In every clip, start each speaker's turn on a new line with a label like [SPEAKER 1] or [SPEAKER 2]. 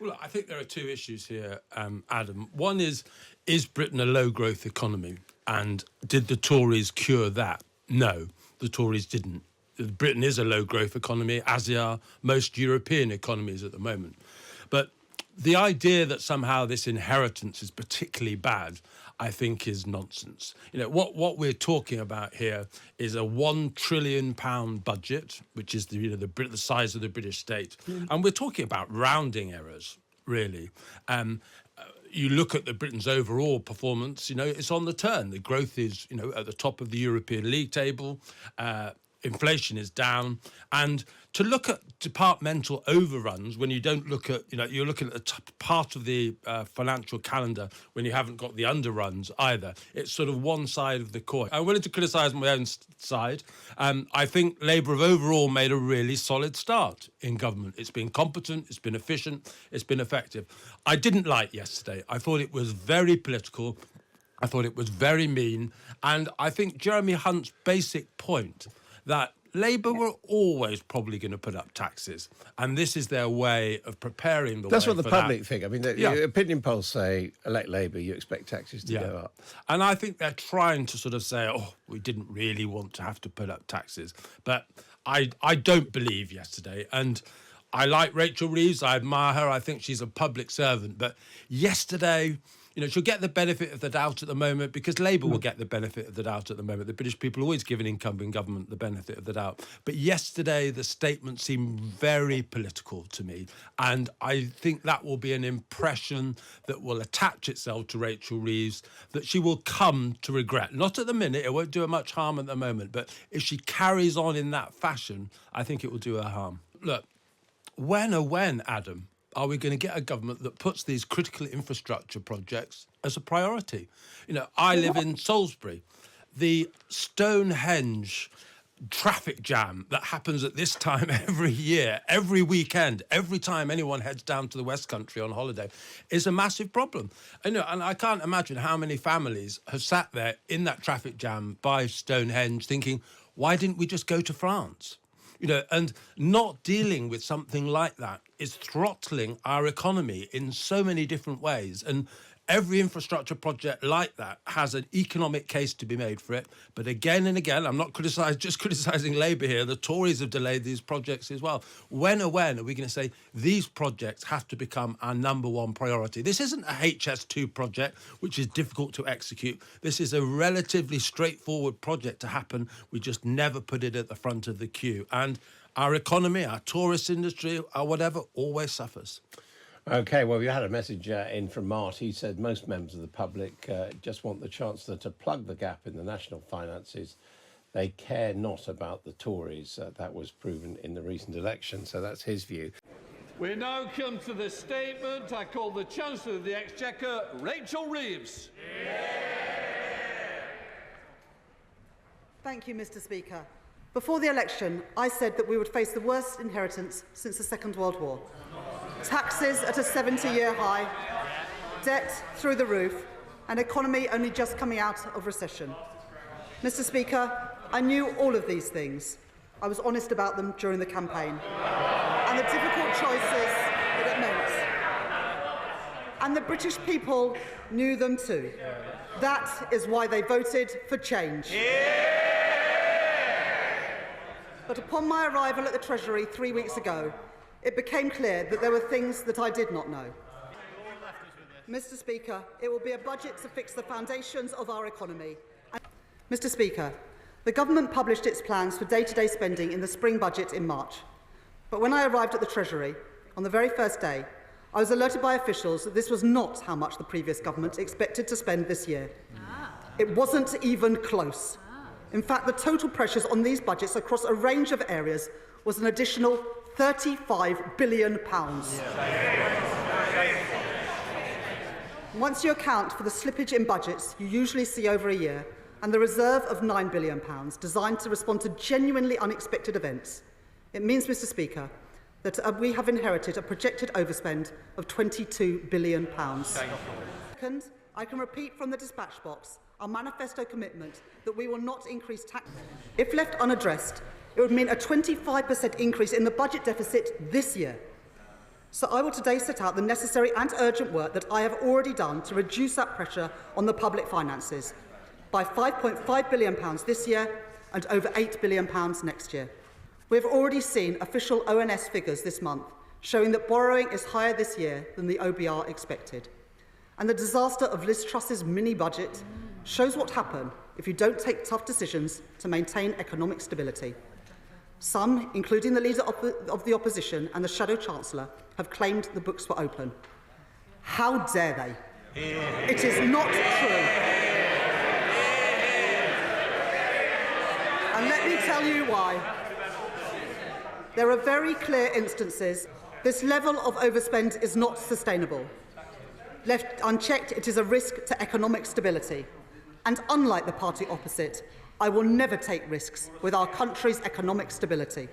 [SPEAKER 1] Well, I think there are two issues here, Adam. One is Britain a low-growth economy? And did the Tories cure that? No, the Tories didn't. Britain is a low-growth economy, as are most European economies at the moment. But the idea that somehow this inheritance is particularly bad, I think, is nonsense. What we're talking about here is a £1 trillion budget, which is the size of the British state, and we're talking about rounding errors, really. You look at Britain's overall performance, it's on the turn. The growth is, at the top of the European League table. Inflation is down. And to look at departmental overruns when you don't look at, you're looking at the part of the financial calendar when you haven't got the underruns either. It's sort of one side of the coin. I'm willing to criticise my own side. I think Labour have overall made a really solid start in government. It's been competent, it's been efficient, it's been effective. I didn't like yesterday. I thought it was very political. I thought it was very mean. And I think Jeremy Hunt's basic point that Labour were always probably going to put up taxes, and this is their way of preparing the
[SPEAKER 2] That's
[SPEAKER 1] way
[SPEAKER 2] what the
[SPEAKER 1] for
[SPEAKER 2] public
[SPEAKER 1] that.
[SPEAKER 2] think. I mean, the opinion polls say, elect Labour, you expect taxes to go up.
[SPEAKER 1] And I think they're trying to sort of say, we didn't really want to have to put up taxes. But I don't believe yesterday, and I like Rachel Reeves, I admire her, I think she's a public servant, but yesterday, she'll get the benefit of the doubt at the moment because Labour will get the benefit of the doubt at the moment. The British people always give an incumbent government the benefit of the doubt. But yesterday, the statement seemed very political to me. And I think that will be an impression that will attach itself to Rachel Reeves that she will come to regret. Not at the minute, it won't do her much harm at the moment. But if she carries on in that fashion, I think it will do her harm. Look, when, Adam, are we going to get a government that puts these critical infrastructure projects as a priority? I live in Salisbury. The Stonehenge traffic jam that happens at this time every year, every weekend, every time anyone heads down to the West Country on holiday, is a massive problem. And I can't imagine how many families have sat there in that traffic jam by Stonehenge thinking, why didn't we just go to France? And not dealing with something like that is throttling our economy in so many different ways. And every infrastructure project like that has an economic case to be made for it. But again and again, I'm not just criticising Labour here, the Tories have delayed these projects as well. When are we going to say these projects have to become our number one priority? This isn't a HS2 project, which is difficult to execute. This is a relatively straightforward project to happen. We just never put it at the front of the queue. And our economy, our tourist industry, our whatever, always suffers.
[SPEAKER 2] OK, well, we had a message in from Mart. He said most members of the public just want the Chancellor to plug the gap in the national finances. They care not about the Tories. That was proven in the recent election, so that's his view.
[SPEAKER 3] We now come to the statement. I call the Chancellor of the Exchequer, Rachel Reeves.
[SPEAKER 4] Thank you, Mr. Speaker. Before the election, I said that we would face the worst inheritance since the Second World War. Taxes at a 70-year high, debt through the roof, an economy only just coming out of recession. Mr. Speaker, I knew all of these things. I was honest about them during the campaign and the difficult choices that it meant. And the British people knew them too. That is why they voted for change. But upon my arrival at the Treasury 3 weeks ago, it became clear that there were things that I did not know. Mr. Speaker, it will be a budget to fix the foundations of our economy. Mr. Speaker, the government published its plans for day-to-day spending in the spring budget in March. But when I arrived at the Treasury, on the very first day, I was alerted by officials that this was not how much the previous government expected to spend this year. It wasn't even close. In fact, the total pressures on these budgets across a range of areas was an additional £35 billion. Once you account for the slippage in budgets you usually see over a year and the reserve of £9 billion designed to respond to genuinely unexpected events, it means, Mr. Speaker, that we have inherited a projected overspend of £22 billion. Second, I can repeat from the dispatch box our manifesto commitment that we will not increase tax. If left unaddressed, it would mean a 25% increase in the budget deficit this year. So I will today set out the necessary and urgent work that I have already done to reduce that pressure on the public finances by £5.5 billion this year and over £8 billion next year. We have already seen official ONS figures this month showing that borrowing is higher this year than the OBR expected. And the disaster of Liz Truss's mini-budget shows what happens if you don't take tough decisions to maintain economic stability. Some, including the Leader of the Opposition and the Shadow Chancellor, have claimed the books were open. How dare they? It is not true. And let me tell you why. There are very clear instances. This level of overspend is not sustainable. Left unchecked, it is a risk to economic stability. And unlike the party opposite, I will never take risks with our country's economic stability.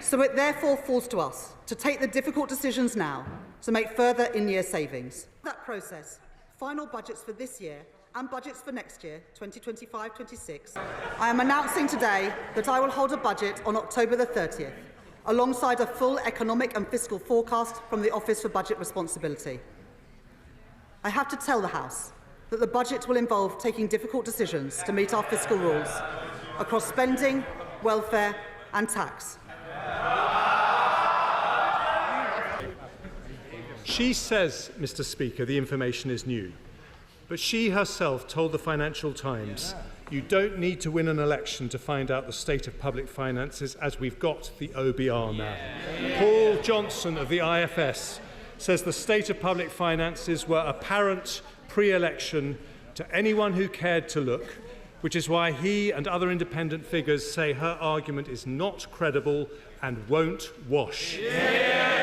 [SPEAKER 4] So it therefore falls to us to take the difficult decisions now to make further in-year savings. That process, final budgets for this year and budgets for next year, 2025-26, I am announcing today that I will hold a budget on October the 30th, alongside a full economic and fiscal forecast from the Office for Budget Responsibility. I have to tell the House that the budget will involve taking difficult decisions to meet our fiscal rules across spending, welfare and tax.
[SPEAKER 5] She says, Mr. Speaker, the information is new. But she herself told the Financial Times, you don't need to win an election to find out the state of public finances, as we've got the OBR now. Paul Johnson of the IFS says the state of public finances were apparent pre-election to anyone who cared to look, which is why he and other independent figures say her argument is not credible and won't wash. Yeah.